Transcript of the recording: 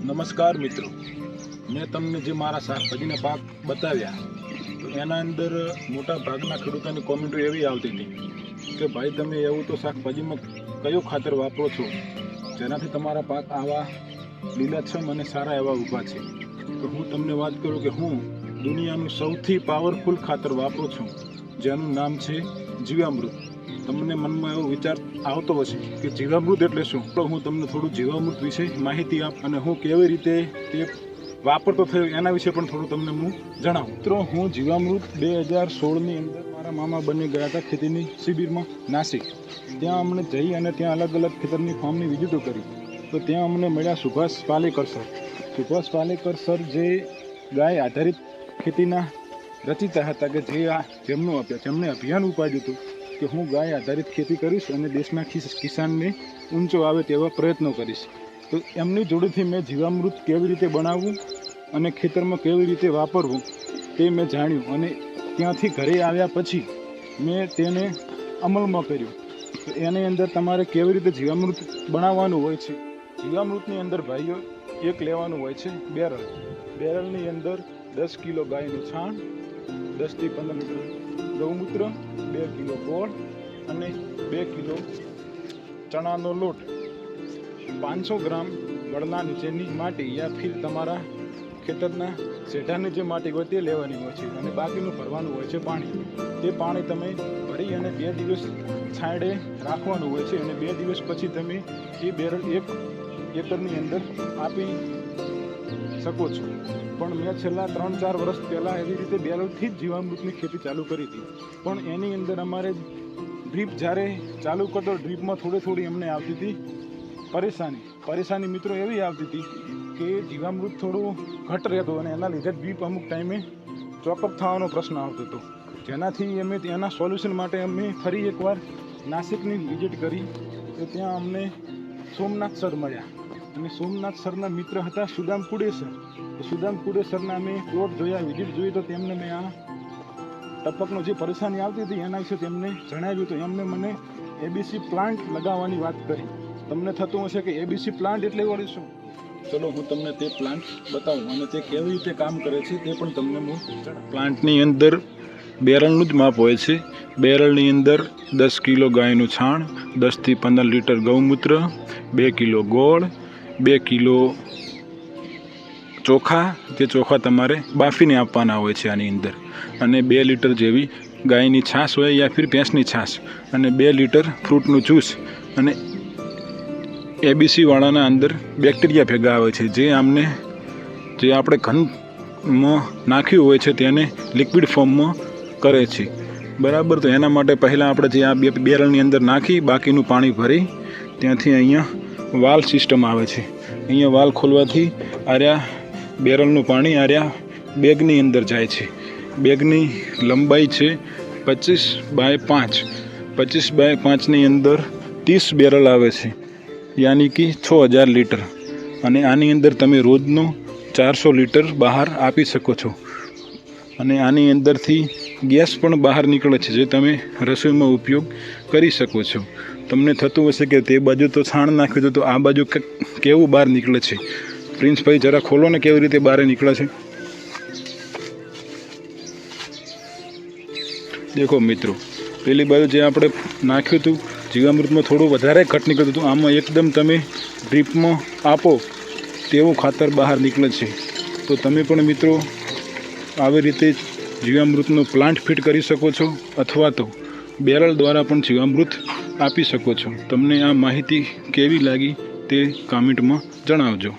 નમસ્કાર મિત્રો, મેં તમને જે મારા શાકભાજીના પાક બતાવ્યા તો એના અંદર મોટા ભાગના ખેડૂતોની કોમેન્ટો એવી આવતી હતી કે ભાઈ તમે એવું તો શાકભાજીમાં કયું ખાતર વાપરો છો જેનાથી તમારા પાક આવા લીલાછમ અને સારા એવા ઊભા છે। તો હું તમને વાત કરું કે હું દુનિયાનું સૌથી પાવરફુલ ખાતર વાપરું છું જેનું નામ છે જીવામૃત। તમને મનમાં એવો વિચાર આવતો હશે કે જીવામૃત એટલે શું, તો હું તમને થોડું જીવામૃત વિશે માહિતી આપ અને હું કેવી રીતે તે વાપરતો થયો એના વિશે પણ થોડું તમને હું જણાવું। મિત્રો, હું જીવામૃત 2016ની અંદર મારા મામા બની ગયા હતા ખેતીની શિબિરમાં નાસિક। ત્યાં અમને જઈ અને ત્યાં અલગ અલગ ખેતરની ફાર્મની વિઝિટો કરી તો ત્યાં અમને મળ્યા સુભાષ પાલેકર સર। સુભાષ પાલેકર સર જે ગાય આધારિત ખેતીના રચિતા હતા કે જેમણે અભિયાન ઉપાડ્યું હતું કે હું ગાય આધારિત ખેતી કરીશ અને દેશના કિસાનને ઊંચો આવે તેવા પ્રયત્નો કરીશ। તો એમની જોડેથી મેં જીવામૃત કેવી રીતે બનાવવું અને ખેતરમાં કેવી રીતે વાપરવું તે મેં જાણ્યું અને ત્યાંથી ઘરે આવ્યા પછી મેં તેને અમલમાં કર્યું। તો એની અંદર તમારે કેવી રીતે જીવામૃત બનાવવાનું હોય છે, જીવામૃતની અંદર ભાઈઓ એક લેવાનું હોય છે બેરલ। બેરલની અંદર 10 કિલો ગાયનું છાણ, 10 થી 15 લીટર ગૌમૂત્ર, 2 કિલો ગોળ અને 2 કિલો ચણાનો લોટ, 500 ગ્રામ વડલા નીચેની માટી યા ફિર તમારા ખેતરના શેઢાની જે માટી હોય તે લેવાની હોય છે અને બાકીનું ભરવાનું હોય છે પાણી। તે પાણી તમે ભરી અને 2 દિવસ છાંયડે રાખવાનું હોય છે અને 2 દિવસ પછી તમે એ બેરલ 1 એકરની અંદર આપી શકો છો। પણ મેં છેલ્લા 3-4 વર્ષ પહેલાં એવી રીતે બેરલથી જ જીવામૃતની ખેતી ચાલુ કરી હતી। પણ એની અંદર અમારે ડ્રીપ જ્યારે ચાલુ કરતો ડ્રીપમાં થોડી અમને આવતી હતી પરેશાની મિત્રો એવી આવતી હતી કે જીવામૃત થોડું ઘટ રહેતું અને એના લીધે ડ્રીપ અમુક ટાઈમે ચોકઅપ થવાનો પ્રશ્ન આવતો હતો, જેનાથી અમે એના સોલ્યુશન માટે અમે ફરી એકવાર નાસિકની વિઝિટ કરી તો ત્યાં અમને સોમનાથ સર મળ્યા અને સોમનાથ સરના મિત્ર હતા સુદામ કુડે સર। તો સુદામ કુડે સરના અમે પ્લોટ જોયા, વિઝિટ જોઈ તો તેમને મેં આ ટપકનો જે પરેશાની આવતી હતી એના વિશે તેમને જણાવ્યું તો એમને મને એબીસી પ્લાન્ટ લગાવવાની વાત કરી। તમને થતું હશે કે એબીસી પ્લાન્ટ એટલે વળી શું? ચલો હું તમને તે પ્લાન્ટ બતાવું અને તે કેવી રીતે કામ કરે છે તે પણ તમને હું જણાવું। પ્લાન્ટની અંદર બેરલનું જ માપ હોય છે। બેરલની અંદર 10 કિલો ગાયનું છાણ, 10 થી 15 લીટર ગૌમૂત્ર, 2 કિલો ગોળ, 2 કિલો ચોખા, જે ચોખા તમારે બાફીને આપવાના હોય છે આની અંદર, અને 2 લીટર જેવી ગાયની છાશ હોય યા ફિર ભેંસની છાશ અને 2 લીટર ફ્રૂટનું જ્યુસ અને એબીસી વાળાના અંદર બેક્ટેરિયા ભેગા આવે છે જે આપણે ઘનમાં નાખ્યું હોય છે તેને લિક્વિડ ફોર્મમાં કરે છે, બરાબર। તો એના માટે પહેલાં આપણે જે આ બેરલની અંદર નાખી બાકીનું પાણી ભરી ત્યાંથી અહીંયા વાલ સિસ્ટમ આવે છે। અહીંયા વાલ ખોલવાથી આર્યા બેરલનું પાણી આર્યા બેગની અંદર જાય છે। બેગની લંબાઈ છે 25 બાય 5, 25 બાય 5ની અંદર 30 બેરલ આવે છે, યાની કે 6000 લીટર, અને આની અંદર તમે રોજનો 400 લીટર બહાર આપી શકો છો। અને આની અંદરથી ગેસ પણ બહાર નીકળે છે જે તમે રસોઈમાં ઉપયોગ કરી શકો છો। તમને થતું હશે કે તે બાજુ તો છાણ નાખ્યું હતું તો આ બાજુ કેવું બહાર નીકળે છે? પ્રિન્સભાઈ જરા ખોલો ને કેવી રીતે બહાર નીકળે છે। દેખો મિત્રો, પેલી બાજુ જે આપણે નાખ્યું હતું જીવામૃતમાં થોડું વધારે ઘટ નીકળતું હતું, આમાં એકદમ તમે ડ્રીપમાં આપો તેવું ખાતર બહાર નીકળે છે। તો તમે પણ મિત્રો આવી રીતે જીવામૃતનો પ્લાન્ટ ફિટ કરી શકો છો અથવા તો બેરલ દ્વારા પણ જીવામૃત આપી શકો છો। તમને આ માહિતી કેવી લાગી તે કમેન્ટમાં જણાવજો।